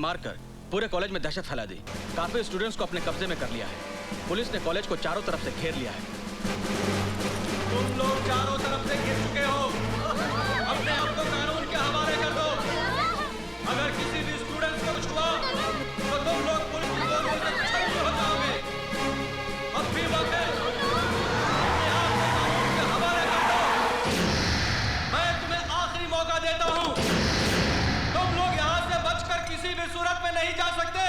मारकर पूरे कॉलेज में दहशत फैला दी। काफी स्टूडेंट्स को अपने कब्जे में कर लिया है। पुलिस ने कॉलेज को चारों तरफ से घेर लिया है। तुम लोग चारों तरफ से घिर चुके हो। अपने आप को कानून के हवाले कर दो। अगर किसी भी स्टूडेंट्स को कुछ हुआ तो तुम लोग पुलिस की गोलियों से छलनी हो जाओगे। अब भी वक्त है, अपने आप को कानून के हवाले कर दो। मैं तुम्हें आखिरी मौका देता हूँ। तुम लोग यहाँ से बचकर किसी भी सूरत में नहीं जा सकते।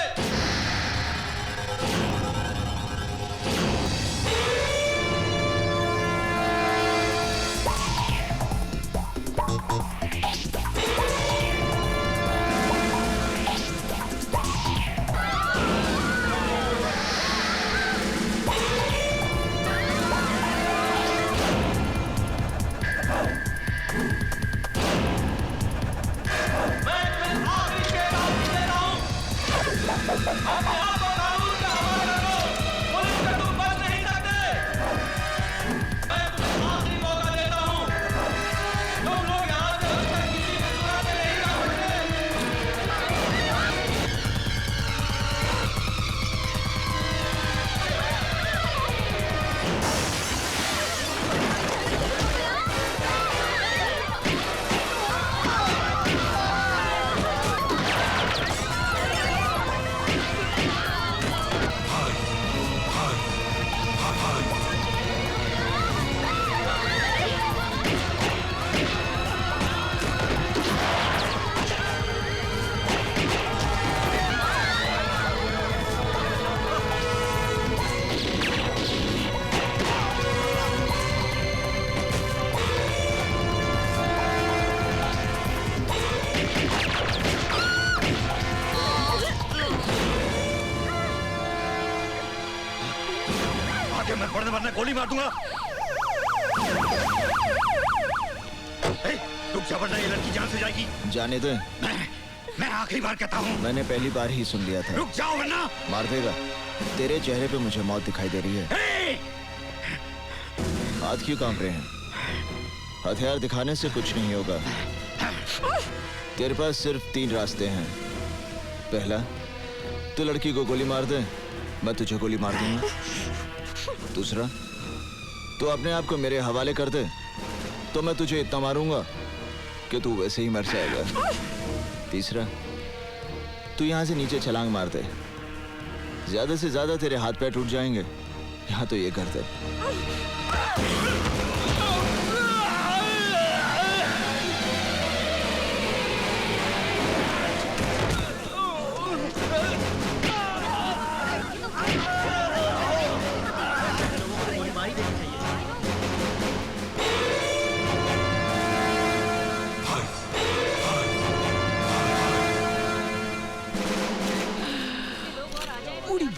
गोली मार दूंगा। रुक जा वरना ये लड़की जान से जाएगी। जाने दे। मैं आखिरी बार कहता हूँ। मैंने पहली बार ही सुन लिया था। रुक जाओ वरना मार देगा। तेरे चेहरे पे मुझे मौत दिखाई दे रही है। हाथ क्यों कांप रहे हैं? हथियार दिखाने से कुछ नहीं होगा। तेरे पास सिर्फ 3 रास्ते हैं। पहला, तू लड़की को गोली मार दे, मैं तुझे गोली मार दूंगा। दूसरा, तू अपने आप को मेरे हवाले कर दे तो मैं तुझे इतना मारूंगा कि तू वैसे ही मर जाएगा। तीसरा, तू यहां से नीचे छलांग मार दे। ज्यादा से ज्यादा तेरे हाथ पैर टूट जाएंगे। यहां तो ये कर दे।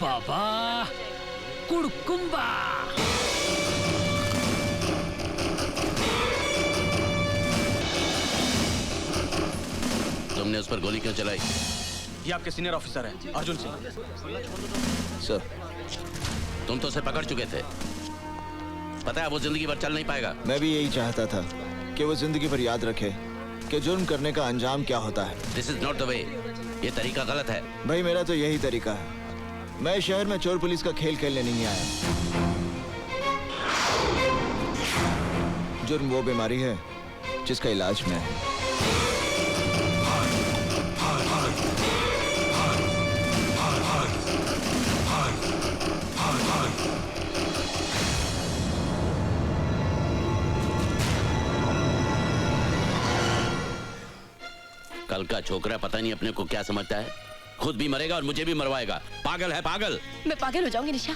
बाबा कुड़कुम्बा। तुमने उस पर गोली क्यों चलाई? ये आपके सीनियर ऑफिसर हैं, अर्जुन सिंह। सर, तुम तो उसे पकड़ चुके थे। पता है वो जिंदगी भर चल नहीं पाएगा। मैं भी यही चाहता था कि वो जिंदगी भर याद रखे कि जुर्म करने का अंजाम क्या होता है। This is not the way. ये तरीका गलत है। भाई मेरा तो यही तरीका है। मैं शहर में चोर पुलिस का खेल खेलने नहीं आया। जुर्म वो बीमारी है जिसका इलाज मैं है। कल का छोकरा पता नहीं अपने को क्या समझता है। खुद भी मरेगा और मुझे भी मरवाएगा। पागल है पागल। मैं पागल हो जाऊंगी निशा।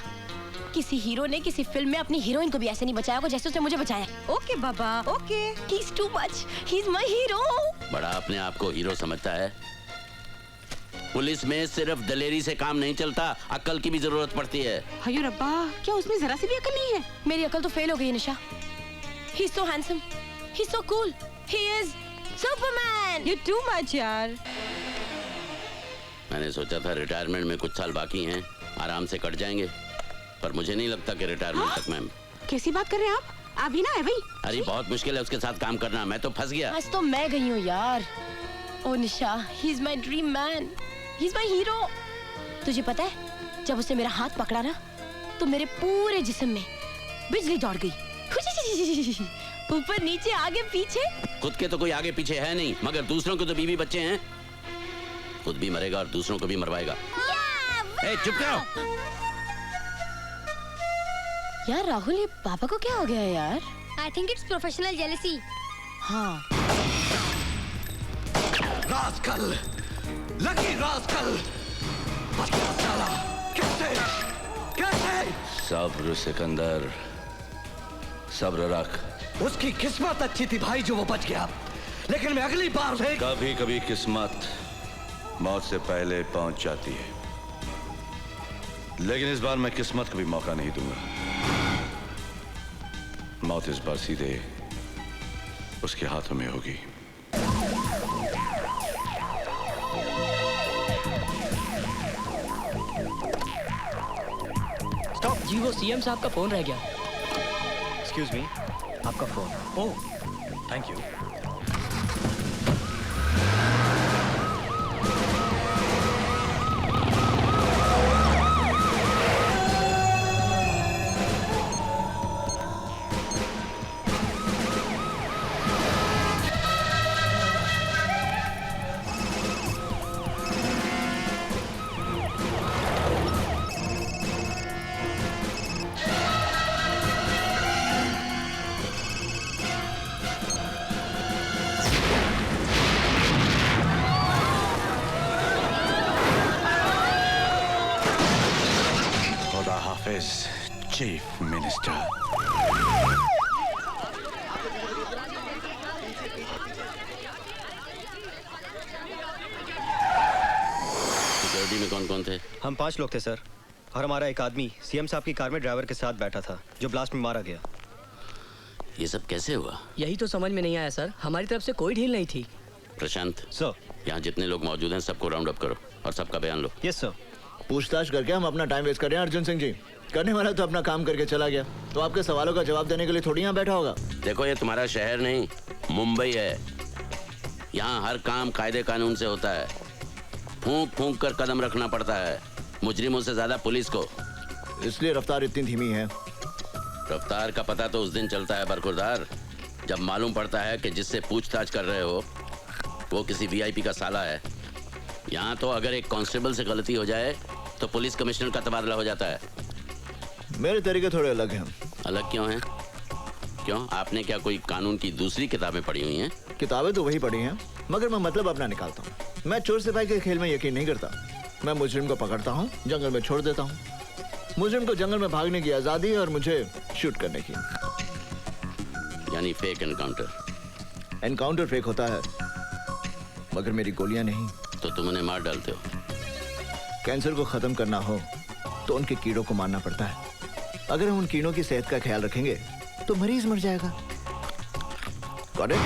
किसी हीरो ने किसी फिल्म में अपनी हीरोइन को भी ऐसे नहीं बचाया होगा जैसे उसने मुझे बचाया। Okay Baba, okay. He is too much. He is my hero. बड़ा अपने आप को हीरो समझता है। पुलिस में सिर्फ दलेरी से काम नहीं चलता, अक्ल की भी जरूरत पड़ती है। अयो रब्बा, क्या उसमें जरा सी भी अकल नहीं है? मेरी अकल तो फेल हो गई है Nisha. He is so handsome, he is so cool, he is superman. You too much यार। मैंने सोचा था रिटायरमेंट में कुछ साल बाकी हैं, आराम से कट जाएंगे, पर मुझे नहीं लगता कि रिटायरमेंट तक मैम। कैसी बात कर रहे हैं आप? अभी ना है भाई। अरे बहुत मुश्किल है उसके साथ काम करना। मैं तो फंस गया। आज तो मैं गई हूँ यार। Oh Nisha, he is my dream man. He is my hero. तुझे पता है जब उसने मेरा हाथ पकड़ा ना तो मेरे पूरे जिस्म में बिजली दौड़ गई। ऊपर नीचे आगे पीछे। खुद के तो कोई आगे पीछे है नहीं, मगर दूसरों के तो बीवी बच्चे हैं। खुद भी मरेगा और दूसरों को भी मरवाएगा। ए, चुप करो। यार राहुल, ये पापा को क्या हो गया है यार? I think it's professional jealousy. हाँ। रास्कल, लकी रास्कल, बच्चा साला, कैसे? सब्र सिकंदर, सब्र रख। उसकी किस्मत अच्छी थी भाई जो वो बच गया, लेकिन मैं अगली बार से कभी कभी किस्मत मौत से पहले पहुंच जाती है, लेकिन इस बार मैं किस्मत को भी मौका नहीं दूंगा। मौत इस बार सीधे उसके हाथों में होगी। स्टॉप जी, वो सीएम साहब का फोन रह गया। एक्सक्यूज मी, आपका phone. Oh, thank you. Chief minister. Security में कौन कौन थे? हम 5 लोग थे सर, और हमारा एक आदमी सीएम साहब की कार में ड्राइवर के साथ बैठा था जो ब्लास्ट में मारा गया। ये सब कैसे हुआ? यही तो समझ में नहीं आया सर, हमारी तरफ से कोई ढील नहीं थी। प्रशांत सर। यहाँ जितने लोग मौजूद हैं सबको राउंड अप करो और सबका बयान लो। Yes sir. पूछताछ करके हम अपना टाइम वेस्ट कर रहे हैं अर्जुन सिंह जी। करने वाला तो अपना काम करके चला गया, तो आपके सवालों का जवाब देने के लिए थोड़ी यहाँ बैठा होगा। देखो, ये तुम्हारा शहर नहीं मुंबई है। यहाँ हर काम कायदे कानून से होता है। फूंक फूंक कर कदम रखना पड़ता है, मुजरिमों से ज्यादा पुलिस को। इसलिए रफ्तार इतनी धीमी है। रफ्तार का पता तो उस दिन चलता है बरखुरदार, जब मालूम पड़ता है कि जिससे पूछताछ कर रहे हो वो किसी वीआईपी का साला है। यहाँ तो अगर एक कांस्टेबल से गलती हो जाए तो पुलिस कमिश्नर का तबादला हो जाता है। मेरे तरीके थोड़े अलग हैं। अलग क्यों हैं? क्यों, आपने क्या कोई कानून की दूसरी किताबें पढ़ी हुई हैं? किताबें तो वही पढ़ी हैं, मगर मैं मतलब अपना निकालता हूँ। मैं चोर सिपाही के खेल में यकीन नहीं करता। मैं मुजरिम को पकड़ता हूँ, जंगल में छोड़ देता हूँ। मुजरिम को जंगल में भागने की आजादी है और मुझे शूट करने की। यानी फेक एनकाउंटर। एनकाउंटर फेक होता है, मगर मेरी गोलियां नहीं। तो तुम उन्हें मार डालते हो। कैंसर को खत्म करना हो तो उनके कीड़ों को मारना पड़ता है। अगर हम उन कीड़ों की सेहत का ख्याल रखेंगे तो मरीज मर जाएगा। Got it?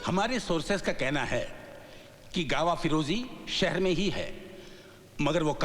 हमारे सोर्सेस का कहना है कि गावा फिरोजी शहर में ही है, मगर वो कहाँ